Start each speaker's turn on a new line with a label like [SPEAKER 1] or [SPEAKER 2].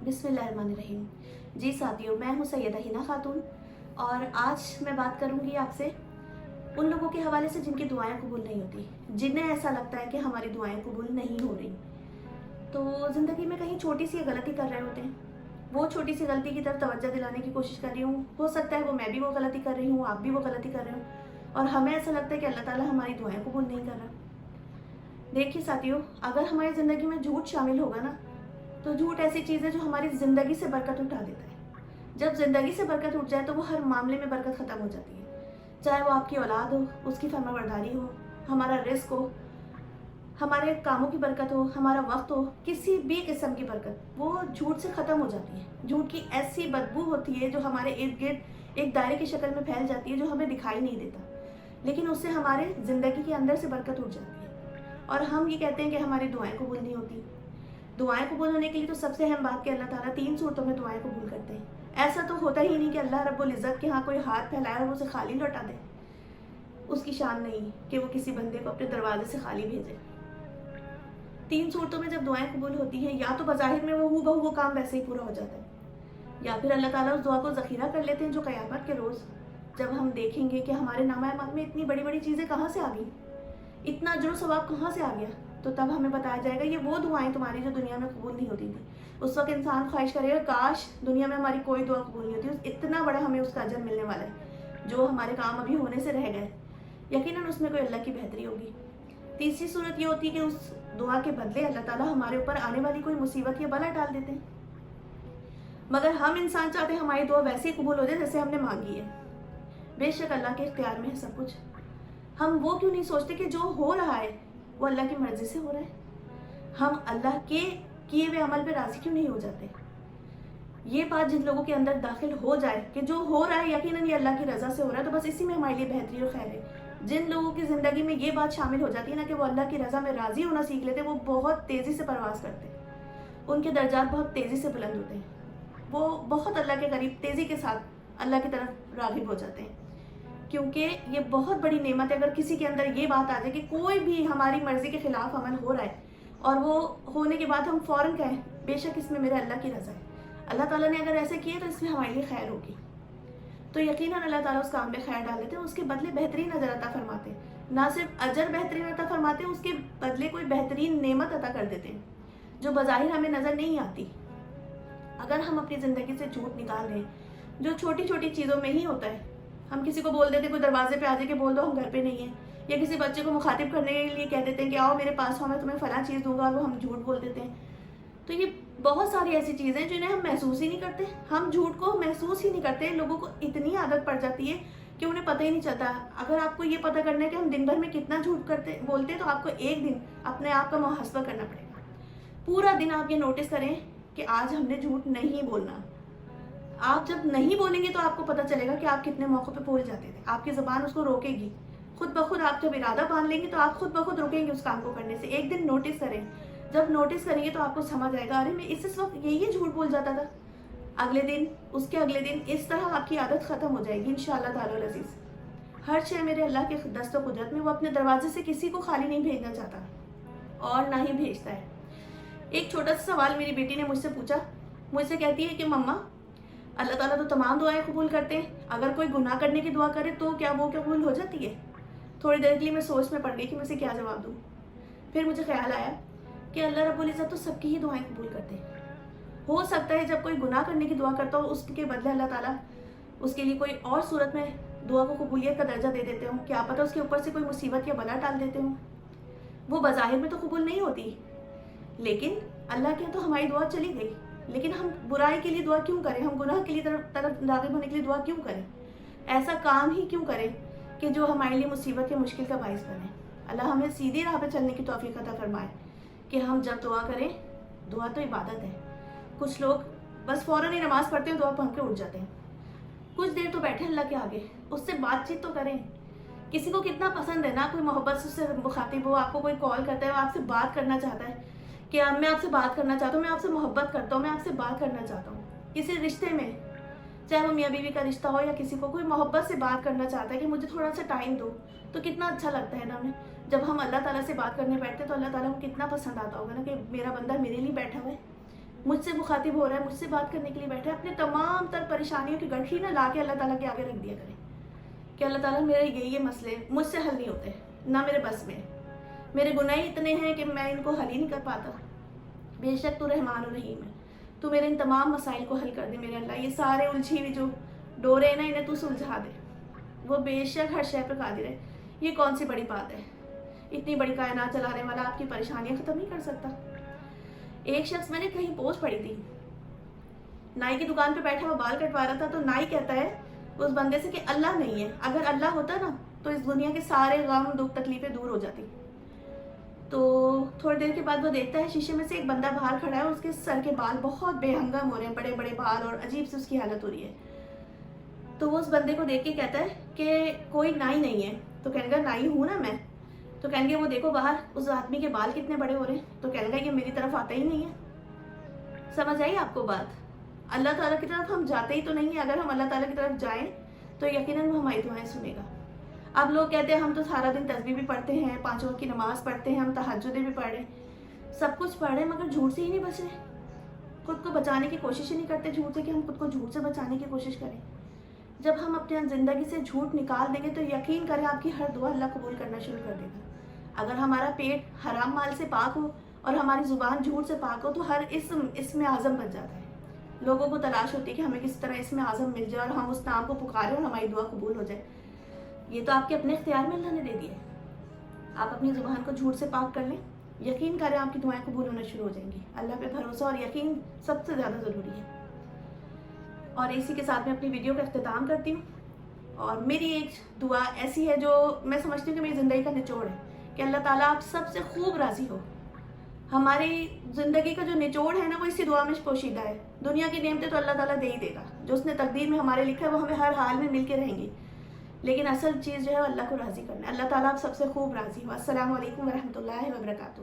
[SPEAKER 1] बिस्मिल्लाहिर्रहमानिर्रहीम। जी साथियों, मैं हूँ सैयदा हिना खातून और आज मैं बात करूँगी आपसे उन लोगों के हवाले से जिनकी दुआएं कबूल नहीं होती, जिन्हें ऐसा लगता है कि हमारी दुआएं कबूल नहीं हो रही। तो ज़िंदगी में कहीं छोटी सी गलती कर रहे होते हैं, वो छोटी सी गलती की तरफ तवज्जो दिलाने की कोशिश कर रही हूँ। हो सकता है वो मैं भी वो गलती कर रही हूँ, आप भी वो गलती कर रहे हो और हमें ऐसा लगता है कि अल्लाह ताला हमारी दुआएं कबूल नहीं कर रहा। देखिए साथियों, अगर हमारी ज़िंदगी में झूठ शामिल होगा ना, तो झूठ ऐसी चीज़ है जो हमारी ज़िंदगी से बरकत उठा देता है। जब ज़िंदगी से बरकत उठ जाए तो वो हर मामले में बरकत ख़त्म हो जाती है। चाहे वो आपकी औलाद हो, उसकी फर्माबरदारी हो, हमारा रिस्क हो, हमारे कामों की बरकत हो, हमारा वक्त हो, किसी भी किस्म की बरकत वो झूठ से ख़त्म हो जाती है। झूठ की ऐसी बदबू होती है जो हमारे इर्द गिर्द एक दायरे की शक्ल में फैल जाती है, जो हमें दिखाई नहीं देता, लेकिन उससे हमारे ज़िंदगी के अंदर से बरकत उठ जाती है। और हम ये कहते हैं कि हमारी दुआएं कबूल नहीं होती। दुआएं कबूल होने के लिए तो सबसे अहम बात कि अल्लाह ताला 3 सूरतों में दुआएं कबूल करते हैं। ऐसा तो होता ही नहीं कि अल्लाह रब्बुल इज़्ज़त के यहाँ कोई हाथ फैलाए और उसे खाली लौटा दे। उसकी शान नहीं कि वो किसी बंदे को अपने दरवाजे से खाली भेजे। 3 सूरतों में जब दुआएं कबूल होती हैं, या तो बज़ाहिर में वो हूबहू वो काम वैसे ही पूरा हो जाता है, या फिर अल्लाह ताला उस दुआ को ज़ख़ीरा कर लेते हैं जो क़यामत के रोज़ जब हम देखेंगे कि हमारे नामा-ए-माल में इतनी बड़ी बड़ी चीज़ें कहाँ से आ गई, इतना अजर सवाब कहाँ से आ गया, तो तब हमें बताया जाएगा ये वो दुआएं तुम्हारी जो दुनिया में कबूल नहीं होती थी। उस वक्त इंसान ख्वाहिश करेगा काश दुनिया में हमारी कोई दुआ कबूल नहीं होती, इतना बड़ा हमें उसका अजर मिलने वाला है। जो हमारे काम अभी होने से रह गए, यकीनन उसमें कोई अल्लाह की बेहतरी होगी। तीसरी सूरत ये होती है कि उस दुआ के बदले अल्लाह ताला हमारे ऊपर आने वाली कोई मुसीबत या बला डाल देते हैं, मगर हम इंसान चाहते हैं हमारी दुआ वैसे ही कबूल हो जाए जैसे हमने मांगी है। बेशक अल्लाह के इख्तियार में है सब कुछ। हम वो क्यों नहीं सोचते कि जो हो रहा है वो अल्लाह की मर्जी से हो रहा है? हम अल्लाह के किए हुए अमल पे राजी क्यों नहीं हो जाते? ये बात जिन लोगों के अंदर दाखिल हो जाए कि जो हो रहा है यकीनन ये अल्लाह की रज़ा से हो रहा है, तो बस इसी में हमारे लिए बेहतरी और खैर है। जिन लोगों की ज़िंदगी में ये बात शामिल हो जाती है ना कि वो अल्लाह की रज़ा में राज़ी होना सीख लेते हैं, वो बहुत तेज़ी से परवाज़ करते हैं, उनके दर्जात बहुत तेज़ी से बुलंद होते हैं, वो बहुत अल्लाह के करीब तेज़ी के साथ अल्लाह की तरफ राग़िब हो जाते हैं। क्योंकि ये बहुत बड़ी नेमत है अगर किसी के अंदर ये बात आ जाए कि कोई भी हमारी मर्ज़ी के ख़िलाफ़ अमल हो रहा है और वो होने के बाद हम फ़ौरन कहें बेशक इसमें मेरे अल्लाह की रज़ा है, अल्लाह ताला ने अगर ऐसे किए तो इसमें हमारे लिए खैर होगी, तो यकीनन अल्लाह ताला उस काम में खैर डाल देते हैं, उसके बदले बेहतरीन अजर अता फरमाते हैं। ना सिर्फ अजर बेहतरीन अता फरमाते हैं, उसके बदले कोई बेहतरीन नेमत अता कर देते हैं जो बज़ाहिर हमें नज़र नहीं आती। अगर हम अपनी ज़िंदगी से झूठ निकाल दें जो छोटी छोटी चीज़ों में ही होता है, हम किसी को बोल देते, कोई दरवाजे पे आ जाके बोल दो हम घर पे नहीं है, या किसी बच्चे को मुखातिब करने के लिए कह देते हैं कि आओ मेरे पास हो मैं तुम्हें फ़लाँ चीज़ दूंगा, और वो हम झूठ बोल देते हैं। तो ये बहुत सारी ऐसी चीज़ें जिन्हें हम महसूस ही नहीं करते, हम झूठ को महसूस ही नहीं करते। लोगों को इतनी आदत पड़ जाती है कि उन्हें पता ही नहीं चलता। अगर आपको ये पता करना है कि हम दिन भर में कितना झूठ बोलते हैं, तो आपको एक दिन अपने आप का मुहासबा करना पड़ेगा। पूरा दिन आप ये नोटिस करें कि आज हमने झूठ नहीं बोलना। आप जब नहीं बोलेंगे तो आपको पता चलेगा कि आप कितने मौक़ों पे बोल जाते थे। आपकी ज़बान उसको रोकेगी खुद ब खुद। आप जब इरादा बांध लेंगे तो आप खुद ब खुद रुकेंगे उस काम को करने से। एक दिन नोटिस करें, जब नोटिस करेंगे तो आपको समझ आएगा अरे मैं इस वक्त यही झूठ बोल जाता था। अगले दिन, उसके अगले दिन, इस तरह आपकी आदत ख़त्म हो जाएगी इंशाअल्लाह ताला अज़ीज़। हर शय मेरे अल्लाह के दस्त व कुदरत में, वो अपने दरवाजे से किसी को खाली नहीं भेजना चाहता और ना ही भेजता है। एक छोटा सा सवाल मेरी बेटी ने मुझसे पूछा। मुझसे कहती है कि मम्मा, अल्लाह ताला तो तमाम दुआएं कबूल करते हैं, अगर कोई गुनाह करने की दुआ करे तो क्या वो कबूल हो जाती है? थोड़ी देर के लिए मैं सोच में पड़ गई कि मैं उसे क्या जवाब दूँ। फिर मुझे ख्याल आया कि अल्लाह रब्बुल इज़्ज़त तो सबकी ही दुआएं कबूल करते हैं। हो सकता है जब कोई गुनाह करने की दुआ करता हो उसके बदले अल्लाह ताला उसके लिए कोई और सूरत में दुआ को कबूलियत का दर्जा दे देते हो। क्या पता उसके ऊपर से कोई मुसीबत या बला डाल देते हो। वो बज़ाहिर में तो कबूल नहीं होती, लेकिन अल्लाह के यहाँ तो हमारी दुआ चली गई। लेकिन हम बुराई के लिए दुआ क्यों करें, हम गुनाह के लिए तरफ राग़िब होने के लिए दुआ क्यों करें? ऐसा काम ही क्यों करें कि जो हमारे लिए मुसीबत या मुश्किल का बाइस बने? अल्लाह हमें सीधी राह पे चलने की तौफीक अता फरमाए कि हम जब दुआ करें, दुआ तो इबादत है। कुछ लोग बस फ़ौरन ही नमाज़ पढ़ते हैं, दुआ पढ़ के उठ जाते हैं। कुछ देर तो बैठे अल्लाह के आगे, उससे बातचीत तो करें। किसी को कितना पसंद है ना कोई मोहब्बत से उससे मुखातिब हो, आपको कोई कॉल करता है, वो आपसे बात करना चाहता है कि अब मैं आपसे बात करना चाहता हूँ, मैं आपसे मोहब्बत करता हूँ, मैं आपसे बात करना चाहता हूँ। किसी रिश्ते में, चाहे वो मियाँ बीवी का रिश्ता हो या किसी को कोई मोहब्बत से बात करना चाहता है कि मुझे थोड़ा सा टाइम दो, तो कितना अच्छा लगता है ना हमें। जब हम अल्लाह ताला से बात करने बैठते तो अल्लाह ताला को कितना पसंद आता होगा ना कि मेरा बंदा मेरे लिए बैठा हुआ है, مجھ سے مخاطب ہو رہا ہے, مجھ سے بات کرنے کے لیے بیٹھا ہے, اپنے تمام تر پریشانیوں کی گٹھی نہ لا کے اللہ تعالیٰ کے آگے رکھ دیا کرے کہ اللہ تعالیٰ میرے یہ مسئلے مجھ سے حل نہیں ہوتے, نہ میرے بس میں, میرے گناہ اتنے ہیں کہ میں ان کو حل ہی نہیں کر پاتا. بے شک تو رحمان و رحیم ہے, تو میرے ان تمام مسائل کو حل کر دے میرے اللہ. یہ سارے الجھی ہوئی جو ڈورے ہیں نا, انہیں تو سلجھا دے. وہ بے شک ہر شے پہ قادر ہے. یہ کون سی بڑی بات ہے, اتنی بڑی کائنات چلانے والا آپ کی پریشانیاں ختم نہیں کر سکتا. ایک شخص, میں نے کہیں پوسٹ پڑھی تھی, نائی کی دکان پہ بیٹھا ہوا بال کٹوا رہا تھا, تو نائی کہتا ہے اس بندے سے کہ اللہ نہیں ہے, اگر اللہ ہوتا نا تو اس دنیا کے سارے غم دکھ تکلیفیں دور ہو جاتی. تو تھوڑی دیر کے بعد وہ دیکھتا ہے شیشے میں سے ایک بندہ باہر کھڑا ہے, اس کے سر کے بال بہت بے ہنگم ہو رہے ہیں, بڑے بڑے بال, اور عجیب سے اس کی حالت ہو رہی ہے. تو وہ اس بندے کو دیکھ کے کہتا ہے کہ کوئی نائی نہیں ہے. تو کہنے گا نائی ہوں نا میں. تو کہیں گے وہ دیکھو باہر اس آدمی کے بال کتنے بڑے ہو رہے ہیں. تو کہنے گا یہ میری طرف آتا ہی نہیں ہے. سمجھ آئی آپ کو بات؟ اللہ تعالیٰ کی طرف ہم جاتے ہی تو نہیں ہیں. اگر ہم اللہ تعالیٰ کی طرف جائیں تو یقیناً وہ ہماری دعائیں سنے گا. اب لوگ کہتے ہیں ہم تو سارا دن تسبیح بھی پڑھتے ہیں, 5 وقت کی نماز پڑھتے ہیں, ہم تہجدیں بھی پڑھ رہے ہیں, سب کچھ پڑھ رہے ہیں, مگر جھوٹ سے ہی نہیں بچ رہے. خود کو بچانے کی کوشش ہی نہیں کرتے جھوٹ سے, کہ ہم خود کو جھوٹ سے بچانے کی کوشش کریں. جب ہم اپنے زندگی سے جھوٹ نکال دیں گے تو یقین کریں آپ کی ہر دعا اللہ قبول کرنا شروع کر دے گا. اگر ہمارا پیٹ حرام مال سے پاک ہو اور ہماری زبان جھوٹ سے پاک ہو, تو ہر اسم اعظم بن جاتا ہے. لوگوں کو تلاش ہوتی ہے کہ ہمیں کس طرح اسم اعظم مل جائے اور ہم اس نام کو پکاریں اور ہماری دعا قبول ہو جائے. یہ تو آپ کے اپنے اختیار میں اللہ نے دے دیا ہے. آپ اپنی زبان کو جھوٹ سے پاک کر لیں, یقین کریں آپ کی دعائیں قبول ہونا شروع ہو جائیں گی. اللہ پہ بھروسہ اور یقین سب سے زیادہ ضروری ہے. اور اسی کے ساتھ میں اپنی ویڈیو کا اختتام کرتی ہوں. اور میری ایک دعا ایسی ہے جو میں سمجھتی ہوں کہ میری زندگی کا نچوڑ ہے, کہ اللہ تعالیٰ آپ سب سے خوب راضی ہو. ہماری زندگی کا جو نچوڑ ہے نا, وہ اسی دعا میں پوشیدہ ہے. دنیا کی نعمتیں تو اللہ تعالیٰ دے ہی دے گا, جو اس نے تقدیر میں ہمارے لکھا ہے وہ ہمیں ہر حال میں مل کے رہیں گی. لیکن اصل چیز جو ہے اللہ کو راضی کرنا ہے. اللہ تعالیٰ آپ سب سے خوب راضی ہو. السلام علیکم ورحمۃ اللہ وبرکاتہ.